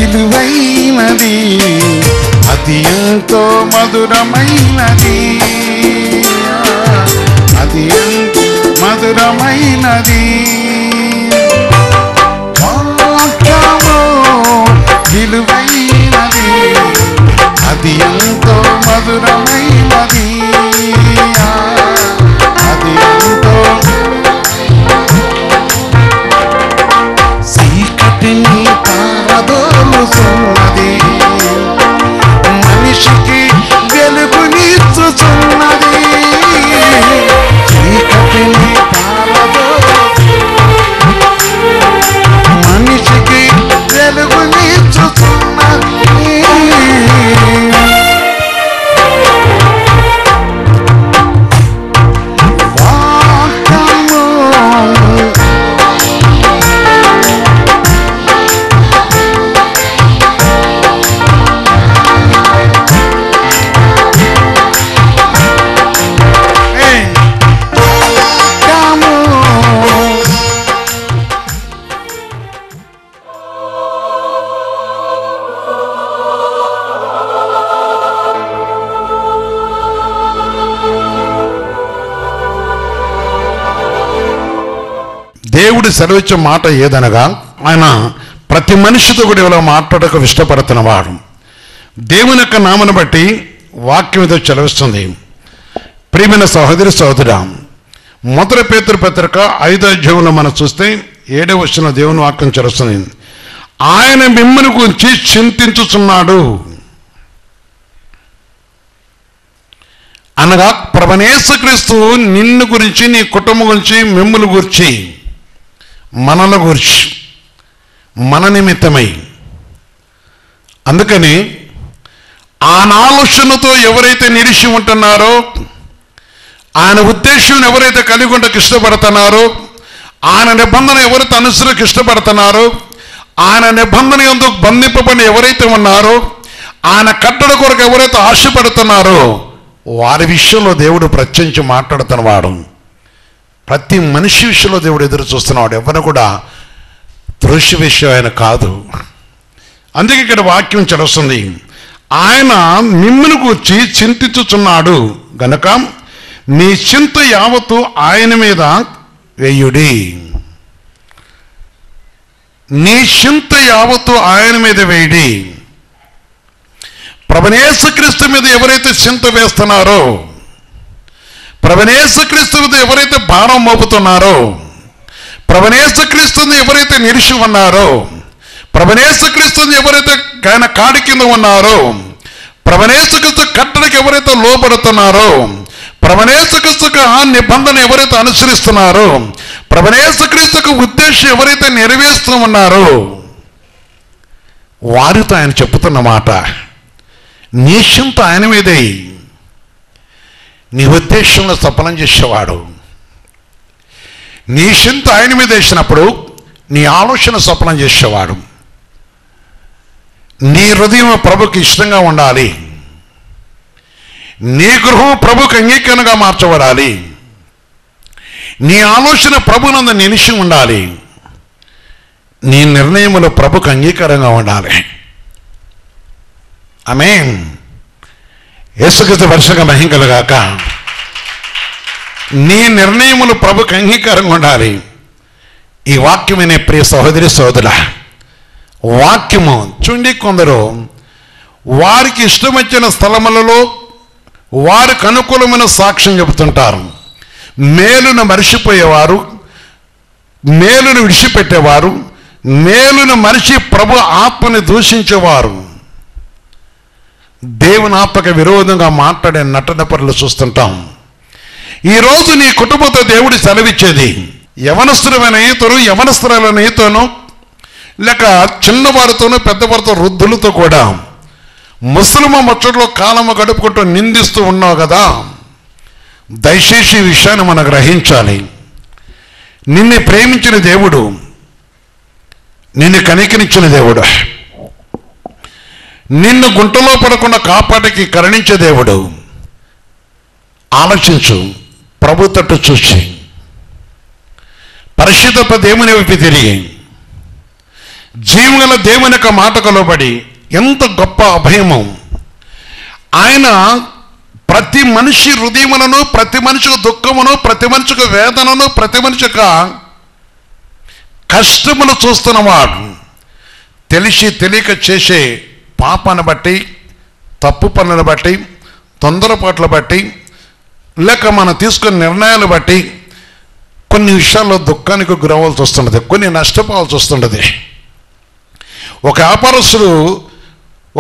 విలువైనది, అది ఎంతో మధురమైనది, అది ఎంతో మధురమైనది. వాక్యము విలువైనది, అది ఎంతో మధురమైనది, అది ఎంతో. చీకటిని పారదోలుతున్నది, మనిషికి వెలుగునిచ్చుచున్నది. చీకటిని మనిషికి వెలుగునిచ్చుచున్నది. దేవుడు సెలవిచ్చే మాట ఏదనగా, ఆయన ప్రతి మనిషితో కూడా ఇలా మాట్లాడక ఇష్టపడుతున్నవాడు. దేవుని యొక్క నామను బట్టి వాక్యం ఏదో సెలవిస్తుంది. ప్రియమైన సహోదరి సహోదరా, మొదటి పేతురు పత్రిక 5వ అధ్యాయంలో మనం చూస్తే 7వ వచనంలో దేవుని వాక్యం చెలుస్తుంది. ఆయన మిమ్మల్ని గురించి చింతించుచున్నాడు అనగా, ప్రభువైన యేసుక్రీస్తు నిన్ను గురించి, నీ కుటుంబం గురించి, మిమ్ముల గురించి, మనల గురించి, మన నిమిత్తమై. అందుకని ఆయన ఆలోచనతో ఎవరైతే నిలిచి ఉంటున్నారో, ఆయన ఉద్దేశం ఎవరైతే కలిగి ఉండకు ఇష్టపడుతున్నారో, ఆయన నిబంధన ఎవరైతే అనుసరికి ఇష్టపడుతున్నారో, ఆయన నిబంధన ఎందుకు బంధింపబడి ఎవరైతే ఉన్నారో, ఆయన కట్టడ కొరకు ఎవరైతే ఆశపడుతున్నారో, వారి విషయంలో దేవుడు ప్రత్యేకించి మాట్లాడుతున్నవాడు. ప్రతి మనిషి విషయంలో దేవుడు ఎదురు చూస్తున్నాడు. ఎవరు కూడా దృశ్య విషయం ఆయన కాదు. అందుకే ఇక్కడ వాక్యం చెలుస్తుంది, ఆయన మిమ్మల్ని గూర్చి చింతించుచున్నాడు గనక నీ చింత యావత్తు ఆయన మీద వేయుడి. నీ చింత యావత్తు ఆయన మీద వేయుడి. ప్రభువైన యేసుక్రీస్తు మీద ఎవరైతే చింత వేస్తున్నారో, ప్రభువైన యేసుక్రీస్తు మీద ఎవరైతే భారం మోపుతున్నారో, ప్రభువైన యేసుక్రీస్తుని ఎవరైతే నిలిచి ఉన్నారో, ప్రభువైన యేసుక్రీస్తుని ఎవరైతే ఆయన కాడి కింద ఉన్నారో, ప్రభువైన యేసుక్రీస్తు కట్టడికి ఎవరైతే లోబడుతున్నారో, ప్రభువైన యేసుక్రీస్తుకు ఆ నిబంధన ఎవరైతే అనుసరిస్తున్నారో, ప్రభువైన యేసుక్రీస్తుకు ఉద్దేశం ఎవరైతే నెరవేరుస్తూ ఉన్నారో, వారితో ఆయన చెప్తున్న మాట, నీ చింత ఆయన మీదే, నీ ఉద్దేశంలో సఫలం చేసేవాడు. నీ చింత ఆయన మీద వేసినప్పుడు నీ ఆలోచన సఫలం చేసేవాడు. నీ హృదయం ప్రభుకి ఇష్టంగా ఉండాలి. నీ గృహం ప్రభుకు అంగీకరణగా మార్చబడాలి. నీ ఆలోచన ప్రభునందు నిలిచి ఉండాలి. నీ నిర్ణయములు ప్రభుకు అంగీకారంగా ఉండాలి. ఆమేన్. యేసుక్రీస్తు వర్షంగా మహిమ కలుగాక. నీ నిర్ణయములు ప్రభుకు అంగీకారంగా ఉండాలి. ఈ వాక్యమనే ప్రియ సహోదరి సోదరుల వాక్యము చూడండి, కొందరు వారికి ఇష్టమొచ్చిన స్థలములలో వారికి అనుకూలమైన సాక్ష్యం చెబుతుంటారు. మేలును మరిచిపోయేవారు, మేలును విడిచిపెట్టేవారు, మేలును మరిచి ప్రభు ఆత్మని దూషించేవారు, దేవుని ఆత్మకు విరోధంగా మాట్లాడే నటన పనులు చూస్తుంటాం. ఈరోజు నీ కుటుంబంతో దేవుడు సెలవిచ్చేది, యవనస్తులమైన ఈతను, యవనస్తులైన ఈతను, లేక చిన్నవారితోనూ పెద్దవారితో, వృద్ధులతో కూడా ముసలిమ ముచ్చట్లో కాలము గడుపుకుంటూ నిందిస్తూ ఉన్నావు కదా. దయచేసి ఈ విషయాన్ని మనం గ్రహించాలి. నిన్ను ప్రేమించిన దేవుడు, నిన్ను కనికరించిన దేవుడు, నిన్ను గుంటలో పడకుండా కాపాడికి కరుణించే దేవుడు. ఆలోచించు, ప్రభు తట్టు చూసి పరిశుద్ధ దేవుని వైపు తిరిగి జీవగల దేవుని యొక్క మాటకు లోబడి ఎంత గొప్ప అభయము. ఆయన ప్రతి మనిషి హృదయములను, ప్రతి మనిషికి దుఃఖమును, ప్రతి మనిషికి వేదనను, ప్రతి మనిషికి కష్టమును చూస్తున్నవాడు. తెలిసి తెలియక చేసే పాపాన్ని బట్టి, తప్పు పనులను బట్టి, తొందరపాట్లు బట్టి, లేక మనం తీసుకునే నిర్ణయాలు బట్టి కొన్ని విషయాల్లో దుఃఖానికి గురవ్వాల్సి వస్తుంటుంది, కొన్ని నష్టపోవాల్సి వస్తుంటుంది. ఒక వ్యాపారస్తుడు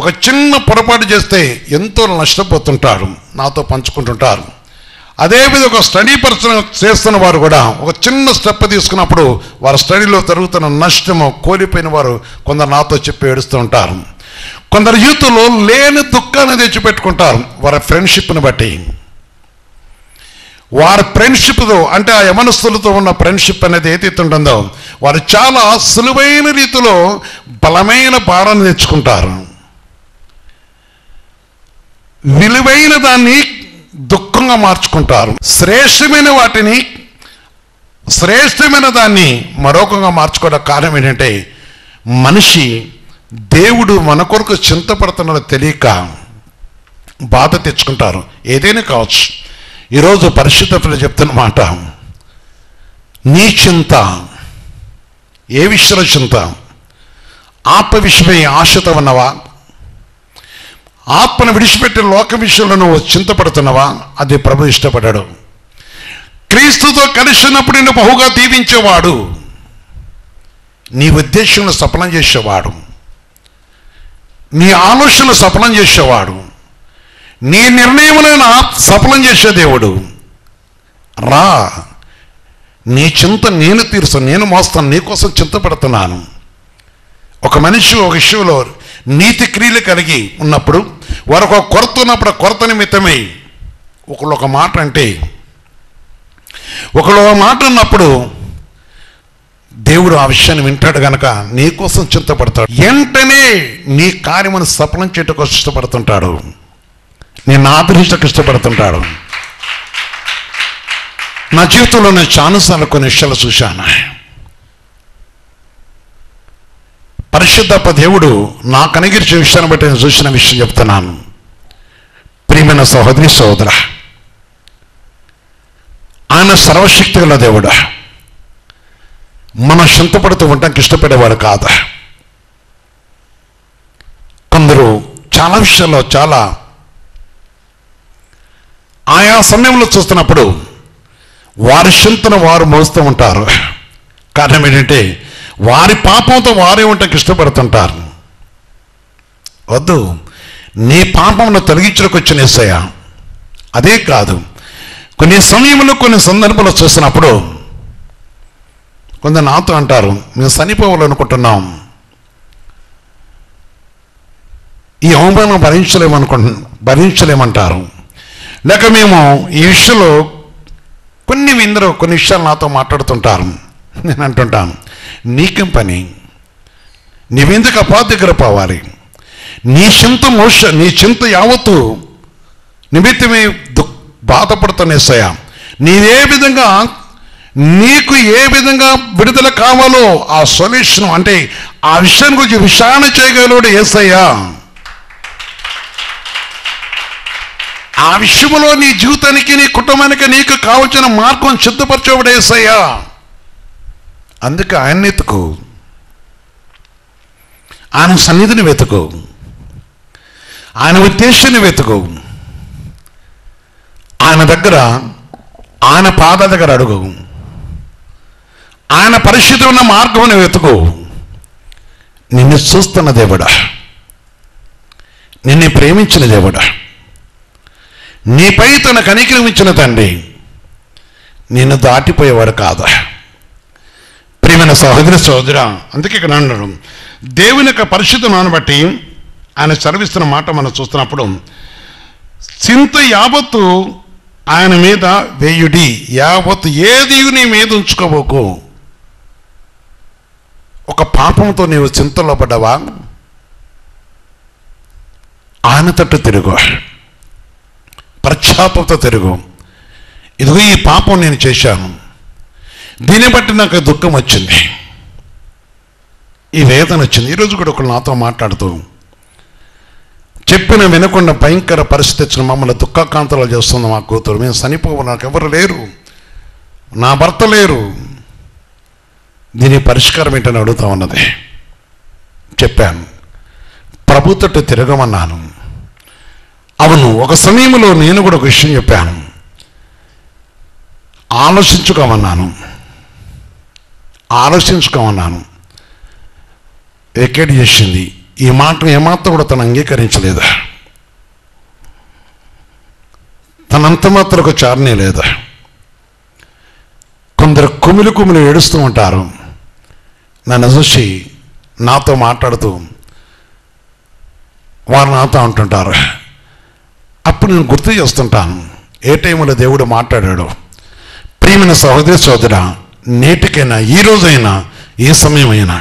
ఒక చిన్న పొరపాటు చేస్తే ఎంతో నష్టపోతుంటారు, నాతో పంచుకుంటుంటారు. అదేవిధంగా ఒక స్టడీ పర్సన్ చేస్తున్న వారు కూడా ఒక చిన్న స్టెప్ తీసుకున్నప్పుడు వారి స్టడీలో జరుగుతున్న నష్టము, కోల్పోయిన వారు కొందరు నాతో చెప్పి ఏడుస్తూ ఉంటారు. కొందరు యూత్లో లేని దుఃఖాన్ని తెచ్చిపెట్టుకుంటారు వారి ఫ్రెండ్షిప్ని బట్టి. వారి ఫ్రెండ్షిప్తో, అంటే ఆ యవనస్తులతో ఉన్న ఫ్రెండ్షిప్ అనేది ఏదైతే ఉంటుందో వారు చాలా సులువైన రీతిలో బలమైన భారాన్ని తెచ్చుకుంటారు. విలువైన దాన్ని దుఃఖంగా మార్చుకుంటారు. శ్రేష్టమైన దాన్ని మరొకగా మార్చుకోవడం కారణం ఏంటంటే మనిషి దేవుడు మన కొరకు చింతపడుతున్నది తెలియక బాధ తెచ్చుకుంటారు. ఏదైనా కావచ్చు. ఈరోజు పరిశుద్ధతలు చెప్తున్న మాట, నీ చింత ఏ విషయంలో చింత? ఆత్మ విషయమై ఆశతో ఉన్నవా? ఆత్మను విడిచిపెట్టి లోక విషయంలో నువ్వు చింతపడుతున్నావా? అది ప్రభు ఇష్టపడ్డాడు. క్రీస్తుతో కలిసినప్పుడు నిన్ను బహుగా దీవించేవాడు, నీ ఉద్దేశంలో సఫలం చేసేవాడు, నీ ఆలోచనలు సఫలం చేసేవాడు, నీ నిర్ణయములైనా సఫలం చేసే దేవుడు. రా, నీ చింత నేను తీరుస్తాను, నేను మోస్తాను, నీకోసం చింతపడుతున్నాను. ఒక మనిషి ఒక విషయంలో నీతి క్రియలు కలిగి ఉన్నప్పుడు, వారికి ఒక కొరత ఉన్నప్పుడు ఆ కొరత నిమిత్తమై ఒకళ్ళు ఒక మాట అంటే, ఒకళ్ళు ఒక మాట అన్నప్పుడు దేవుడు ఆ విషయాన్ని వింటాడు కనుక నీకోసం చింతపడతాడు. వెంటనే నీ కార్యమును సఫలం చేయటకు ఇష్టపడుతుంటాడు, నేను ఆదరించడానికి ఇష్టపడుతుంటాడు. నా జీవితంలో నేను చాలాసార్లు కొన్ని విషయాలు చూశాను. పరిశుద్ధ దేవుడు నాకు అనుగ్రహించిన విషయాన్ని బట్టి నేను చూసిన విషయం చెప్తున్నాను. ప్రియమైన సహోదరి సహోదర, ఆయన సర్వశక్తి గల దేవుడు. మనం చింతపడుతూ ఉండటానికి ఇష్టపడేవాడు కాదు. కొందరు చాలా విషయాల్లో చాలా ఆయా సమయంలో చూస్తున్నప్పుడు వారి చింతను వారు మోస్తూ ఉంటారు. కారణం ఏంటంటే వారి పాపంతో వారే ఉండటానికి ఇష్టపడుతుంటారు. వద్దు, నీ పాపంలో తొలగించడానికి వచ్చిన యేసయ్య. అదే కాదు, కొన్ని సమయంలో కొన్ని సందర్భాలు చూసినప్పుడు కొందరు నాతో అంటారు, మేము చనిపోవాలనుకుంటున్నాం, ఈ అవమానం భరించలేమంటారు. లేక మేము ఈ విషయంలో కొన్ని విషయాలు నాతో మాట్లాడుతుంటారు. నేను అంటుంటాను, నీకేం పని? నీవెందుకు అపా దగ్గర పోవాలి? నీ చింత యావత్తు నిమిత్తమే బాధపడుతున్న యేసయ్య. నీకు ఏ విధంగా విడుదల కావాలో ఆ సొల్యూషన్, అంటే ఆ విషయాన్ని గురించి విచారణ చేయగలడు యేసయ్య. ఆ విషయంలో నీ జీవితానికి, నీ కుటుంబానికి నీకు కావలసిన మార్గం సిద్ధపరచబడే యేసయ్య. అందుకే ఆయన్ని వెతుకు, ఆయన సన్నిధిని వెతుకు, ఆయన ఉద్దేశాన్ని వెతుకు, ఆయన దగ్గర, ఆయన పాదాల దగ్గర అడుగు, ఆయన పరిశుద్ధి ఉన్న మార్గం వెతుకు. నిన్ను చూస్తున్న దేవుడా, నిన్ను ప్రేమించిన దేవుడా, నీపై తన కనికరించిన తండ్రి నిన్ను దాటిపోయేవాడు కాదా? ప్రియమైన సహోదరి సహోదరా, అందుకే ఇక్కడ అన్నాడు, దేవుని యొక్క పరిశుద్ధను బట్టి ఆయన చదివిస్తున్న మాట మనం చూస్తున్నప్పుడు, చింత యావత్తు ఆయన మీద వేయుడి, యావత్తు ఏది నీ మీద ఉంచుకోబోకు. ఒక పాపంతో నీవు చింతలో పడ్డావా? ఆయన తట్టు తిరుగు, పశ్చాత్తాపంతో తిరుగు. ఇదిగో ఈ పాపం నేను చేశాను, దీన్ని బట్టి నాకు దుఃఖం వచ్చింది, ఈ వేదన వచ్చింది. ఈరోజు కూడా ఒకళ్ళు నాతో మాట్లాడుతూ చెప్పిన వినకుండా భయంకర పరిస్థితి వచ్చిన మమ్మల్ని దుఃఖకాంతలు చేస్తుంది మా కూతురు. మేము చనిపోవు, నాకు ఎవరు లేరు, నా భర్త లేరు, దీని పరిష్కారం ఏంటని అడుగుతా ఉన్నది. చెప్పాను, ప్రభుత్వ తిరగమన్నాను. అవును, ఒక సమయంలో నేను కూడా ఒక విషయం చెప్పాను, ఆలోచించుకోమన్నాను. ఎక్కడ చేసింది ఈ మాట ఏమాత్రం కూడా తను అంగీకరించలేదా, తనంత మాత్రం ఒక చారనే లేదా. కొందరు కుమిలి ఏడుస్తూ ఉంటారు. నన్ను చూసి నాతో మాట్లాడుతూ వారు నాతో అంటుంటారు. అప్పుడు నేను గుర్తు చేస్తుంటాను ఏ టైంలో దేవుడు మాట్లాడాడు. ప్రియమైన సహోదరి సోదరా, నేటికైనా, ఈ రోజైనా, ఏ సమయమైనా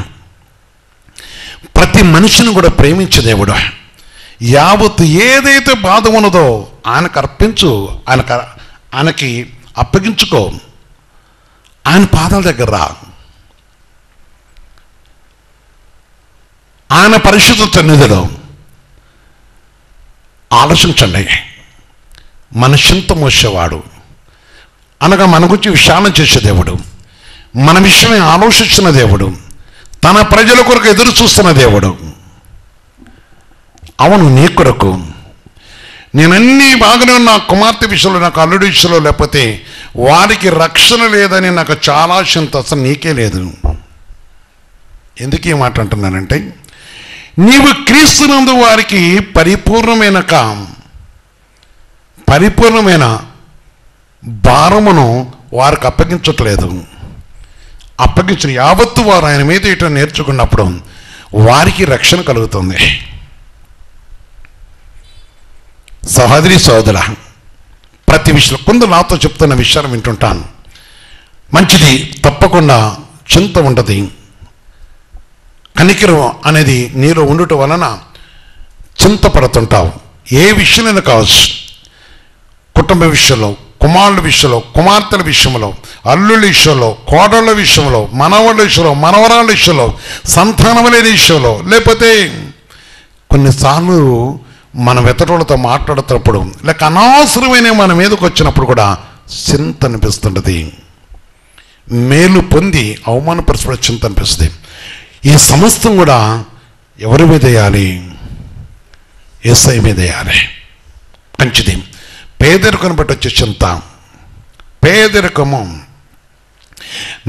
ప్రతి మనిషిని కూడా ప్రేమించే దేవుడు. యావత్తు ఏదైతే బాధ ఉన్నదో ఆయనకు అర్పించు, ఆయనకి అప్పగించుకో, ఆయన పాదాల దగ్గర రా. ఆయన పరిశుద్ధ సన్నిధిలో ఆలోచించండి. మనిషింత మోసేవాడు అనగా మన గురించి విశాలం చేసే దేవుడు, మన విషయమే ఆలోచించిన దేవుడు, తన ప్రజల కొరకు ఎదురు చూస్తున్న దేవుడు. అవును, నీ కొరకు నేనన్నీ బాగానే ఉన్న కుమార్తె విషయంలో, నాకు అల్లుడి విషయంలో, లేకపోతే వారికి రక్షణ లేదని నాకు చాలా చింత. అసలు నీకే లేదు. ఎందుకు ఈ మాట అంటున్నానంటే, నీవు క్రీస్తునందు వారికి పరిపూర్ణమైన భారమును వారికి అప్పగించట్లేదు. అప్పగించిన యావత్తు వారు ఆయన మీద ఇట్లా నేర్చుకున్నప్పుడు వారికి రక్షణ కలుగుతుంది. సహోదరి సోదర, ప్రతి విషయంలో కొందరు నాతో చెప్తున్న విషయాలు వింటుంటాను. మంచిది, తప్పకుండా చింత ఉంటుంది. కనికరం అనేది నీలో ఉండటం వలన చింతపడుతుంటావు. ఏ విషయంలో కావచ్చు, కుటుంబ విషయంలో, కుమారుల విషయంలో, కుమార్తెల విషయంలో, అల్లుళ్ళ విషయంలో, కోడళ్ళ విషయంలో, మనవాళ్ళ విషయంలో, మనవరాళ్ళ విషయంలో, సంతానం లేని విషయంలో, లేకపోతే కొన్నిసార్లు మనం వెతటోళ్ళతో మాట్లాడుతున్నప్పుడు, లేక అనవసరమైన మన మీదకి వచ్చినప్పుడు కూడా చింత అనిపిస్తుంటుంది. మేలు పొంది అవమానపరచబడే చింత అనిపిస్తుంది. ఈ సమస్తం కూడా ఎవరి మీద వేయాలి? యేసయ్య మీద వేయాలి. మంచిది. పేదరికను బట్టి వచ్చే చింత, పేదరికము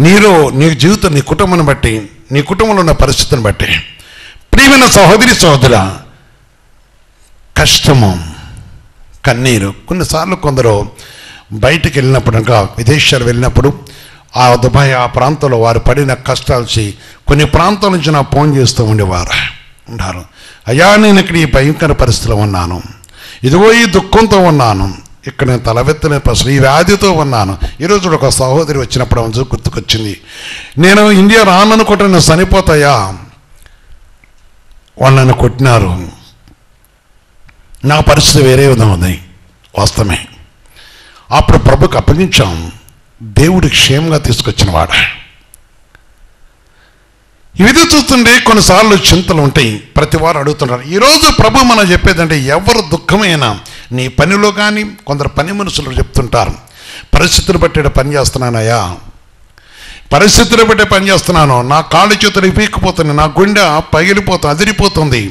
నీలో, నీ జీవితం, నీ కుటుంబాన్ని బట్టి, నీ కుటుంబంలో ఉన్న పరిస్థితిని బట్టి. ప్రియమైన సహోదరి సహోదర, కష్టము, కన్నీరు. కొన్నిసార్లు కొందరు బయటికి వెళ్ళినప్పుడు, ఇంకా విదేశాలు వెళ్ళినప్పుడు, ఆ దుబాయ్ ఆ ప్రాంతంలో వారు పడిన కష్టాలు కొన్ని ప్రాంతాల నుంచి నాకు ఫోన్ చేస్తూ ఉన్నారు. అయ్యా, నేను ఇక్కడ ఈ భయంకర పరిస్థితిలో ఉన్నాను, ఇదిగో ఈ దుఃఖంతో ఉన్నాను, ఇక్కడ నేను తలవెత్తలేని పరిస్థితి, ఈ వ్యాధితో ఉన్నాను. ఈరోజు ఒక సహోదరి వచ్చినప్పుడు ఆమె గుర్తుకొచ్చింది. నేను ఇండియా రాననుకుంటే నేను చనిపోతాయా, వాళ్ళు నన్ను కొట్టినారు, నా పరిస్థితి వేరే విధంగా ఉంది. వాస్తవమే. అప్పుడు ప్రభుకి అప్పగించాం. దేవుడి క్షేమంగా తీసుకొచ్చిన వాడు. ఇది చూస్తుంటే కొన్నిసార్లు చింతలు ఉంటాయి. ప్రతి వారు అడుగుతున్నారు. ఈరోజు ప్రభు మనం చెప్పేదంటే, ఎవరు దుఃఖమైనా నీ పనిలో కానీ, కొందరు పని మనుషులు చెప్తుంటారు, పరిస్థితులు బట్టి పని చేస్తున్నానయ్యా, పరిస్థితులు బట్టి పని చేస్తున్నాను, నా కాళ్ళు చేతులు పీకిపోతుంది, నా గుండె పగిలిపోతుంది, అదిరిపోతుంది,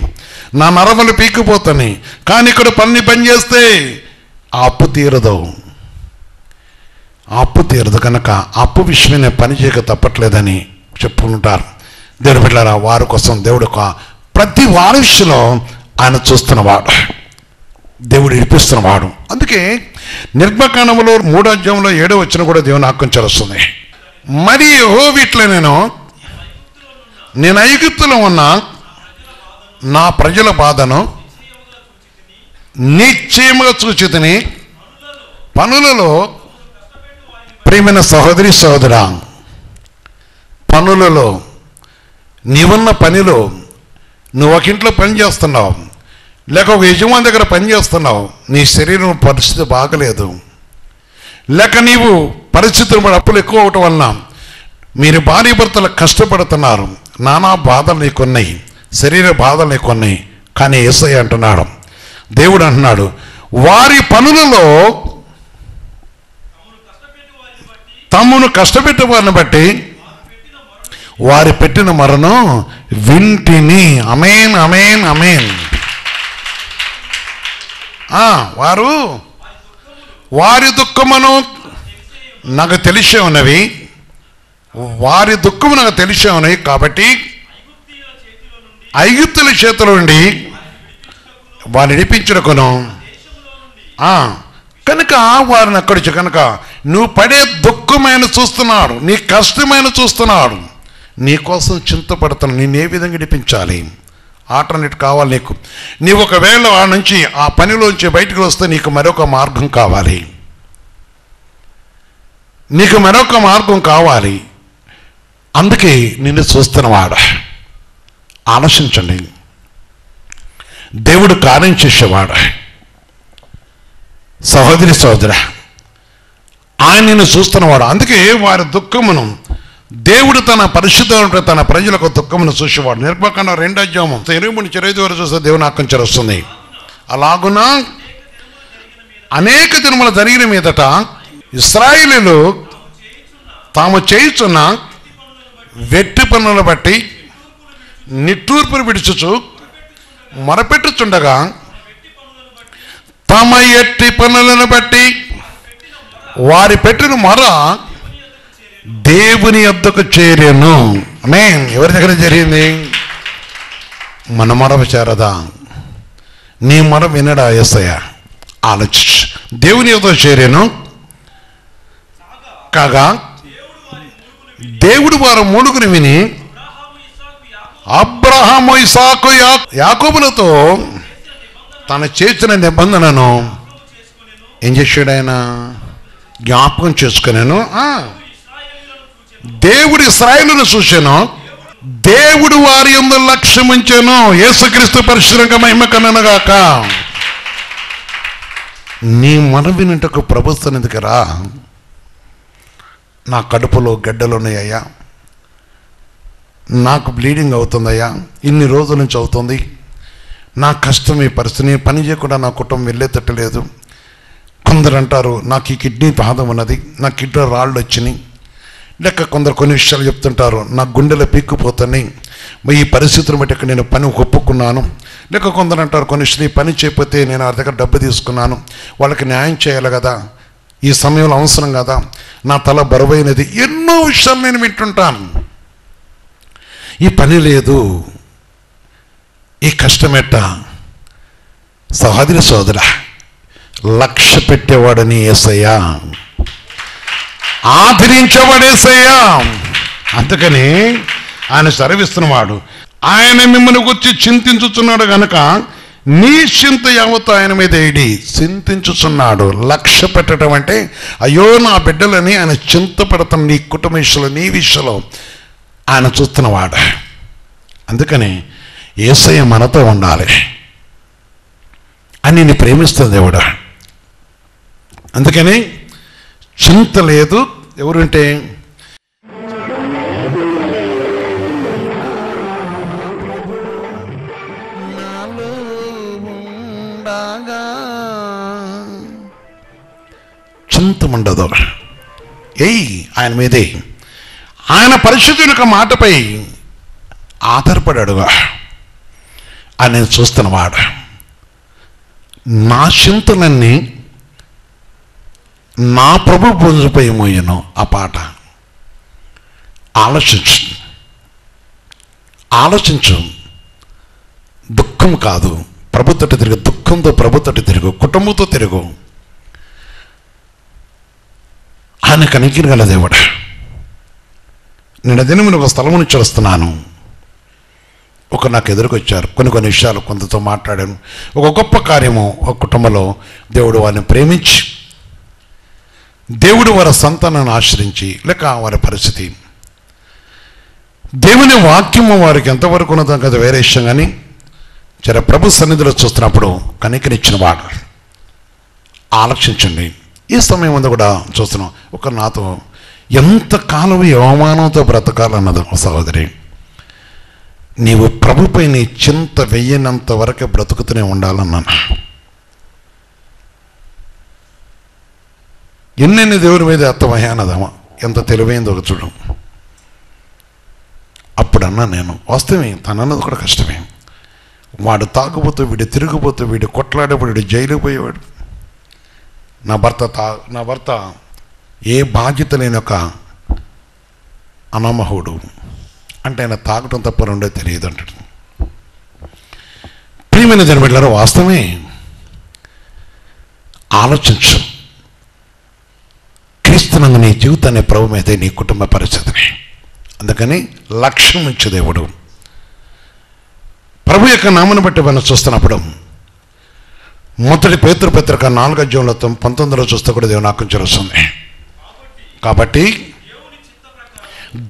నా నరములు పీకిపోతుంది, కానీ ఇక్కడ పని చేస్తే ఆ అప్పు తీరదు, కనుక అప్పు విషయమే పని చేయక తప్పట్లేదని చెప్పుకుంటారు. దేవుని బిడ్డలారా, వారి కోసం దేవుడు ప్రతి వారి విషయంలో ఆయన చూస్తున్నవాడు, దేవుడు ఇడిపిస్తున్నవాడు. అందుకే నిర్గమకాండములో 3వ అధ్యాయంలో 7వ వచనం కూడా దేవుని ఆజ్ఞ వస్తుంది. మరి యెహోవా నేను ఐగుప్తులో ఉన్న నా ప్రజల బాధను నిశ్చయముగా చూచితిని, పనులలో. ప్రియమైన సహోదరి సహోదరా, పనులలో, నీవున్న పనిలో, నువ్వు ఒక ఇంట్లో పని చేస్తున్నావు, లేక ఒక యజమాని దగ్గర పని చేస్తున్నావు, నీ శరీరం పరిస్థితి బాగలేదు, లేక నీవు పరిస్థితులు అప్పులు ఎక్కువ అవటం వలన మీరు భార్య భర్తలు కష్టపడుతున్నారు, నానా బాధలు నీకున్నాయి, శరీర బాధలు నీకున్నాయి. కానీ యేసయ్య అంటున్నాడు, దేవుడు అంటున్నాడు, వారి పనులలో తమ్మును కష్టపెట్టే వారిని బట్టి వారి పెట్టిన మరణం వింటిని. అమేన్, అమేన్, అమేన్. వారి దుఃఖమును నాకు తెలిసే ఉన్నవి, వారి దుఃఖము నాకు తెలిసే ఉన్నవి. కాబట్టి ఐగుప్తుల చేతిలో నుండి వారిని విడిపించుటకును కనుక వారిని అక్కడి కనుక నువ్వు పడే దుఃఖమైన చూస్తున్నాడు, నీ కష్టమైన చూస్తున్నాడు, నీ కోసం చింతపడుతున్నాడు. నేను ఏ విధంగా విడిపించాలి, ఆల్టర్నేట్ కావాలి నీకు. నీవు ఒకవేళ ఆ నుంచి ఆ పనిలోంచి బయటకు వస్తే నీకు మరొక మార్గం కావాలి, నీకు మరొక మార్గం కావాలి. అందుకే నిన్ను చూస్తున్నవాడు. ఆలోచించండి, దేవుడు కార్యం చేసేవాడు. సహోదరి సహోదర, ఆయన నిన్ను చూస్తున్నవాడు. అందుకే వారి దుఃఖమును దేవుడు తన పరిశుద్ధ తన ప్రజలకు దుఃఖమును చూసేవాడు. నిర్గమకాండం 2వ అధ్యాయం 23-25 వరకు చూస్తే దేవుని ఆజ్ఞ వస్తుంది. అలాగున అనేక దినములు జరిగిన మీదట ఇశ్రాయేలీయులు తాము చేయుచున్న వెట్టి పనులను బట్టి నిట్టూర్పును విడుచుచు మొరపెట్టుచుండగా తమ ఎట్టి పనులను బట్టి వారి పెట్టిన మొర దేవుని యొద్దకు చేరెను. ఆమేన్. ఎవరి దగ్గర జరిగింది? మన మొర చేరదా? నీ మొర వినడా యేసయ్య? ఆలోచించు. దేవుని యొద్దకు చేరెను కాగా దేవుడు వారు మూడుగురు విని అబ్రహాము, ఇస్సాకు, యాకోబులతో తన చేసిన నిబంధనను ఏం చేశాడు? ఆయన జ్ఞాపకం చేసుకున్నాను. దేవుడు ఇశ్రాయేలును చూశాను, దేవుడు వారి యందు లక్ష్యం ఉంచాను. యేసుక్రీస్తు పరిశుద్ధంగా మహిమ కనుగాక. నీ మొర వినుటకు ప్రభుత్వం ఎందుకురా? నా కడుపులో గడ్డలు ఉన్నాయ్యా, నాకు బ్లీడింగ్ అవుతుందయ్యా, ఇన్ని రోజుల నుంచి అవుతుంది, నా కష్టం ఈ పరిస్థితి, నేను పని చేయకుండా నా కుటుంబం వెళ్ళేటట్లేదు. కొందరు అంటారు నాకు ఈ కిడ్నీ బాధ ఉన్నది, నా కిడ్నీ రాళ్ళు వచ్చినాయి. లేక కొందరు కొన్ని విషయాలు చెప్తుంటారు, నా గుండెలో పీక్కుపోతున్నాయి, ఈ పరిస్థితులను బట్టి నేను పని ఒప్పుకున్నాను. లేక కొందరు అంటారు కొన్ని విషయాలు, ఈ పని చేయకపోతే నేను ఆ దగ్గర డబ్బు తీసుకున్నాను, వాళ్ళకి న్యాయం చేయాలి కదా, ఈ సమయంలో అవసరం కదా, నా తల బరువైనది. ఎన్నో విషయాలు నేను వింటుంటాను. ఈ పని లేదు, ఈ కష్టమెట్ట. సహోదరి సోదర, లక్ష్య పెట్టేవాడని యేసయ్య, ఆదరించేవాడేసయ్యా. అందుకని ఆయన సెలవిస్తున్నవాడు. ఆయన మిమ్మల్ని గురించి చింతించుచున్నాడు కనుక నీ చింత యావత్తు ఆయన మీద ఏడి చింతించుచున్నాడు. లక్ష్య పెట్టడం అంటే అయ్యో నా బిడ్డలని ఆయన చింత పెడతాను. నీ కుటుంబ విషయంలో, నీ విషయంలో ఆయన చూస్తున్నవాడు. అందుకని యేసయ్య మనతో ఉండాలి అని నేను ప్రేమిస్తుంది దేవుడు. అందుకని చింత లేదు. ఎవరుంటే చింత ఉండదు. ఆయన మీదే, ఆయన పరిశుద్ధుని యొక్క మాటపై ఆధారపడాడుగా ఆయన నేను చూస్తున్నవాడు. నా చింతలన్నీ నా ప్రభు భుజంపై మోయను. ఆ పాట ఆలోచించు. దుఃఖం కాదు, ప్రభుత్వటి తిరుగు. దుఃఖంతో ప్రభుత్వటి తిరుగు, కుటుంబంతో తిరుగు. ఆయన కనికిరగల దేవుడు. నేను దినమున ఒక స్థలం నుంచి వస్తున్నాను. నాకు ఎదురుకొచ్చారు. కొన్ని విషయాలు కొంతతో మాట్లాడాను. ఒక గొప్ప కార్యము ఒక కుటుంబంలో దేవుడు వారిని ప్రేమించి, దేవుడు వారి సంతానాన్ని ఆశ్రయించి, లేక వారి పరిస్థితి, దేవుని వాక్యము వారికి ఎంతవరకు ఉన్నదో కదా వేరే విషయం. కానీ జర ప్రభు సన్నిధిలో చూస్తున్నప్పుడు కనికరించిన వాడు. ఆలోచించండి. ఈ సమయం ముందు కూడా చూస్తున్నాం. నాతో ఎంతకాలం అవమానంతో బ్రతకాలన్నది సహోదరి. నీవు ప్రభుపై నీ చింత వెయ్యనంత వరకు బ్రతుకుతూనే ఉండాలన్నాను. ఎన్నెన్ని దేవుడి మీద అత్తమయ్యానదమ్మా, ఎంత తెలివైందో ఒక చూడు. అప్పుడు అన్నా నేను, వాస్తవమే తనన్నది కూడా కష్టమే. వాడు తాగుపోతూ, వీడు తిరిగిపోతూ, వీడు కొట్లాడేవాడు, వీడు జైలు పోయేవాడు. నా భర్త ఏ బాధ్యత లేని ఒక అనామహుడు, అంటే ఆయన తాగటం తప్ప రెండో తెలియదు అంటాడు. ప్రియమైన జనబిడ్డలారా, వాస్తవమే. ఆలోచించు, క్రీస్తునందు నీ జీవితాన్ని ప్రభు మీద, నీ కుటుంబ పరిస్థితిని. అందుకని లక్ష్యం ఇచ్చే దేవుడు. ప్రభు యొక్క నామను బట్టి మనం చూస్తున్నప్పుడు మొదటి పేతురు పత్రిక 4:19 చూస్తే కూడా దేవుని ఆజ్ఞ వస్తుంది. కాబట్టి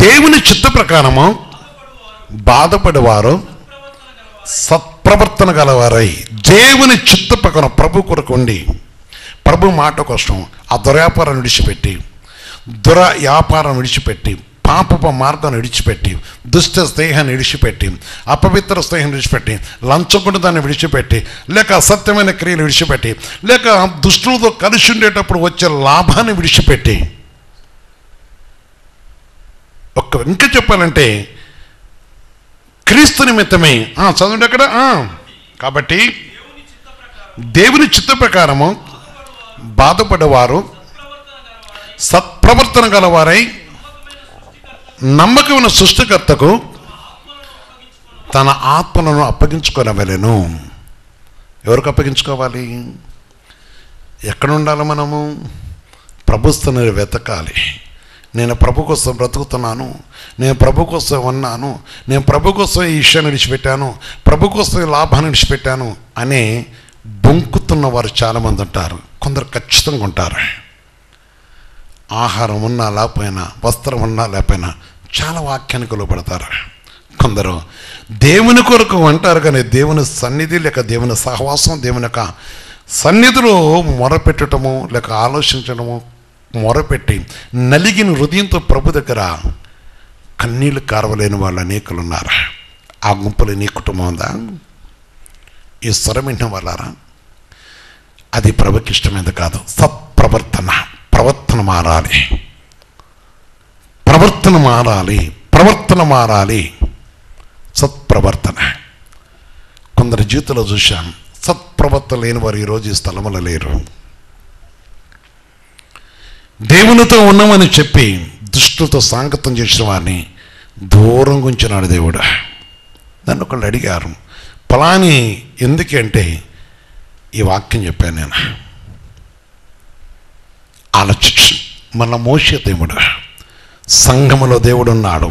దేవుని చిత్త ప్రకారము బాధపడేవారు సత్ప్రవర్తన గలవారై, దేవుని చిత్త ప్రకారం ప్రభు కొరకు ఉండి, ప్రభు మాట కోసం ఆ దుర్వ్యాపారం విడిచిపెట్టి, దుర్వ్యాపారం విడిచిపెట్టి, పాపపు మార్గాన్ని విడిచిపెట్టి, దుష్ట స్నేహాన్ని విడిచిపెట్టి, అపవిత్ర స్నేహం విడిచిపెట్టి, లంచగొండదాన్ని విడిచిపెట్టి, లేక అసత్యమైన క్రియలు విడిచిపెట్టి, లేక దుష్టులతో కలిసి ఉండేటప్పుడు వచ్చే లాభాన్ని విడిచిపెట్టి, ఇంకా చెప్పాలంటే క్రీస్తు నిమిత్తమే చదవండి అక్కడ. కాబట్టి దేవుని చిత్త ప్రకారము బాధపడేవారు సత్ప్రవర్తన గలవారై నమ్మకమైన సృష్టికర్తకు తన ఆత్మలను అప్పగించుకొనవలెను. ఎవరికి అప్పగించుకోవాలి? ఎక్కడ ఉండాలి మనము? ప్రభుత్వాన్ని వెతకాలి. నేను ప్రభు కోసం బ్రతుకుతున్నాను, నేను ప్రభు కోసం ఉన్నాను, నేను ప్రభు కోసం ఈ విషయాన్ని విడిచిపెట్టాను, ప్రభు కోసం ఈ లాభాన్ని విడిచిపెట్టాను అనే బొంకుతున్న వారు చాలామంది ఉంటారు. కొందరు ఖచ్చితంగా ఉంటారు. ఆహారం ఉన్నా లేకపోయినా, వస్త్రం ఉన్నా లేకపోయినా చాలా వాక్యానికి లోపడతారు. కొందరు దేవుని కొరకు అంటారు, కానీ దేవుని సన్నిధి లేక దేవుని సహవాసం, దేవుని యొక్క సన్నిధిలో మొరపెట్టడము లేక ఆలోచించడము, మొరపెట్టి నలిగిన హృదయంతో ప్రభు దగ్గర కన్నీళ్లు కారవలేని వాళ్ళు అనేకులు ఉన్నారు. ఆ గుంపులో నీ కుటుంబం ఉందా? ఈ స్వరం వింటం వల్లారా? అది ప్రభుకి ఇష్టమైనది కాదు. ప్రవర్తన మారాలి, ప్రవర్తన మారాలి. సత్ప్రవర్తన. కొందరు జీవితంలో చూశాను, సత్ప్రవర్తన లేని వారు ఈరోజు ఈ స్థలంలో లేరు. దేవునితో ఉన్నామని చెప్పి దుష్టులతో సాంగత్యం చేసిన వారిని దూరంగా ఉంచినాడు దేవుడు. నన్ను ఒకళ్ళు అడిగారు, పలాని ఎందుకంటే ఈ వాక్యం చెప్పాను నేను. ఆలోచించు. మన మోషే దేవుడు, సంఘములో దేవుడు ఉన్నాడు,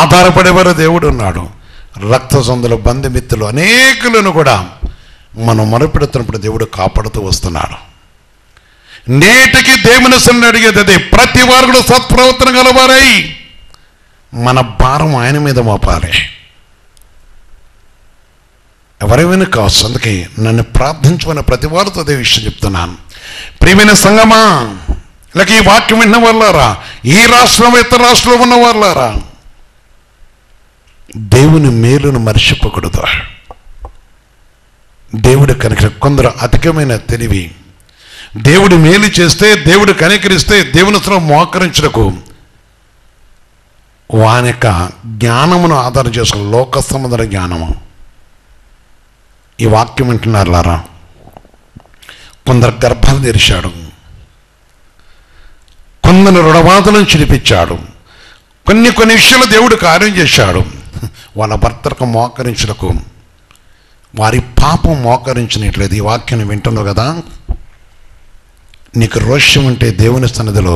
ఆధారపడేవారు దేవుడు ఉన్నాడు, రక్త సందుల బంధుమిత్రులు అనేకులను కూడా మనం మొరపెడుతున్నప్పుడు దేవుడు కాపాడుతూ వస్తున్నాడు. నేటికి దేవుని సన్నిధిని అడిగేది అదే, ప్రతి వారు కూడా సత్ప్రవర్తన గలవారై మన భారం ఆయన మీద మోపాలి. ఎవరైనా కావచ్చు. అందుకే నన్ను ప్రార్థించమని ప్రతి వారితో అదే విషయం చెప్తున్నాను. ప్రియమైన సంగమా, లేక ఈ వాక్యం విన్న వాళ్ళారా, ఈ రాష్ట్రం ఇతర రాష్ట్రంలో ఉన్న వాళ్ళారా, దేవుని మేలును మర్చిపోకూడదు. దేవుడు కనుక కొందరు అధికమైన తెలివి, దేవుడు మేలు చేస్తే, దేవుడు కనికరిస్తే దేవుని మోకరించడకు వాని యొక్క జ్ఞానమును ఆధారం చేసుకుని లోక సంబంధ జ్ఞానము. ఈ వాక్యం వింటున్నారులారా, కొందరు గర్భాలు తెరిచాడు, కొందరు రుణబాధలను చిరిపించాడు, కొన్ని విషయాలు దేవుడు కార్యం చేశాడు. వాళ్ళ భర్తలకు మోకరించడకు వారి పాపం మోకరించినట్లేదు. ఈ వాక్యాన్ని వింటున్నావు కదా, నీకు రోషం ఉంటే దేవుని సన్నిధిలో,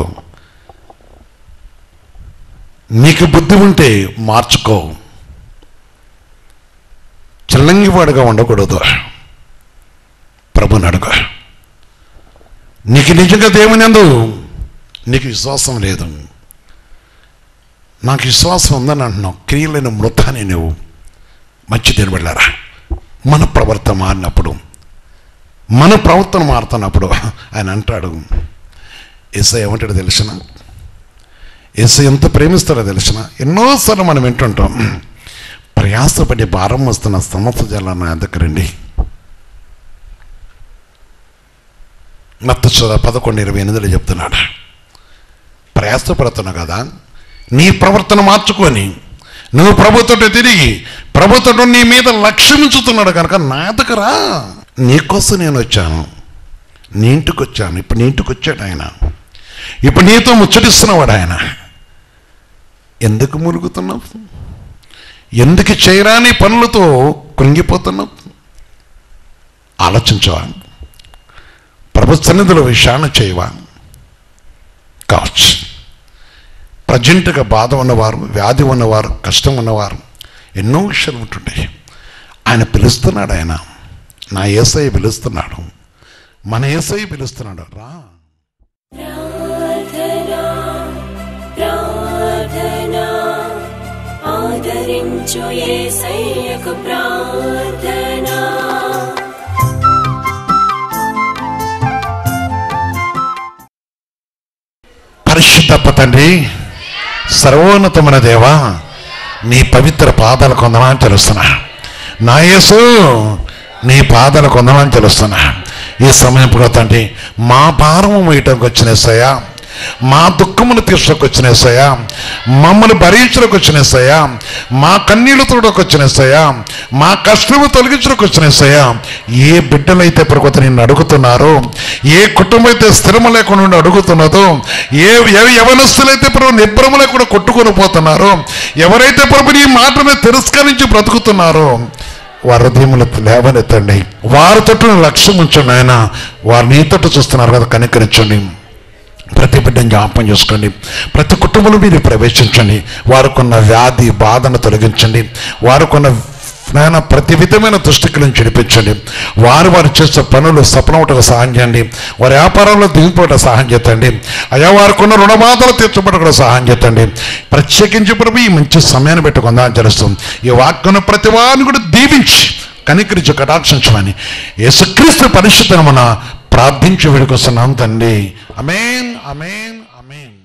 నీకు బుద్ధి ఉంటే మార్చుకో. చల్లంగివాడుగా ఉండకూడదు. ప్రభుని అడుగు. నీకు నిజంగా దేవుని యందు నీకు విశ్వాసం లేదు, నాకు విశ్వాసం ఉందని అంటున్నావు, క్రియలైన మృతాన్ని నువ్వు మంచిదని వెళ్ళారా. మన ప్రవర్తన మారినప్పుడు, మన ప్రవర్తన మారుతున్నప్పుడు ఆయన అంటాడు, యేసయ్య ఏమంటాడో తెలిసిన, యేసయ్య ఎంత ప్రేమిస్తాడో తెలిసిన. ఎన్నోసార్లు మనం వింటుంటాం, ప్రయాసపడి భారం వస్తున్న సమస్త జలాన్ని నా దగ్గర రండి. మత్తయి 11:28 చెప్తున్నాడు. ప్రయాసపడుతున్నావు కదా, నీ ప్రవర్తన మార్చుకొని నువ్వు ప్రభుత్వం తిరిగి ప్రభుత్వం నీ మీద లక్ష్యం ఉంచుతున్నాడు కనుక నా దగ్గర నీకోసం నేను వచ్చాను, నీ ఇంటికి వచ్చాను. ఇప్పుడు నీ ఇంటికి వచ్చాడు ఆయన, ఇప్పుడు నీతో ముచ్చటిస్తున్నవాడు ఆయన. ఎందుకు మురుగుతున్నావు? ఎందుకు చేయరాని పనులతో కృంగిపోతున్నావు? ఆలోచించవా? ప్రభు సన్నిధిలో విషయాన్ని చేయవా? కావచ్చు. ప్రజెంట్గా బాధ ఉన్నవారు, వ్యాధి ఉన్నవారు, కష్టం ఉన్నవారు, ఎన్నో విషయాలు ఉంటుంటాయి. ఆయన పిలుస్తున్నాడు. ఆయన నా యేసయ్య పిలుస్తున్నాడు, మన యేసయ్య పిలుస్తున్నాడు. రా. ఆదరించు యేసయ్యకు ప్రార్థన. పరిశుద్ధ తండ్రి, సర్వోన్నతమైన దేవా, నీ పవిత్ర పాదాలు కొందమని తెలుస్తున్నా. నా యేసు, నీ పాదాలు కొందమని తెలుస్తున్నా. ఈ సమయం కూడా తండ్రి, మా భారము మోయటానికి వచ్చిన యేసయ్యా, మా దుఃఖమును తీర్చుకొచ్చిన యేసయ్యా, మమ్మల్ని భరించడానికి వచ్చిన యేసయ్యా, మా కన్నీళ్లు తోడకు వచ్చిన యేసయ్యా, మా కష్టము తొలగించడానికి వచ్చిన యేసయ్యా, ఏ బిడ్డలైతే ప్రభుత్వం నిన్ను అడుగుతున్నారో, ఏ కుటుంబం అయితే స్థిరము లేకుండా అడుగుతున్నదో, ఏ యవనస్తులైతే ప్రభు నిబ్రము లేకుండా కొట్టుకొని పోతున్నారో, ఎవరైతే ప్రభు ఈ మాటను తిరస్కరించి బ్రతుకుతున్నారో వారి హృదయములు లేవనెత్తండి. వారి తట్టు లక్ష్యం ఉంచండి. ఆయన వారు నీ తట్టు చూస్తున్నారు కదా, కనికరించండి. ప్రతి బిడ్డను జ్ఞాపకం చేసుకోండి. ప్రతి కుటుంబంలో మీరు ప్రవేశించండి. వారికున్న వ్యాధి బాధను తొలగించండి. వారికున్న ప్రతి విధమైన దృష్టికలను చెడిపించండి. వారు చేసే పనులు సఫలమవటకు సహాయం చేయండి. వారి వ్యాపారంలో దిగిపోవటం సహాయం చేయండి. అయా వారికున్న రుణబాధలు తీర్చబడకుండా సహాయం చేయండి. ప్రత్యేకించి ప్రభు ఈ మంచి సమయాన్ని పెట్టుకుందా తెలుస్తుంది. ఈ వాక్యం ప్రతి వారిని కూడా దీవించి కనికరించి కటాక్షించమని యేసుక్రీస్తు పరిశుద్ధ నామమున ప్రార్థించి వేడుకొస్తున్నాం తండ్రి. ఆమేన్, ఆమేన్, ఆమేన్.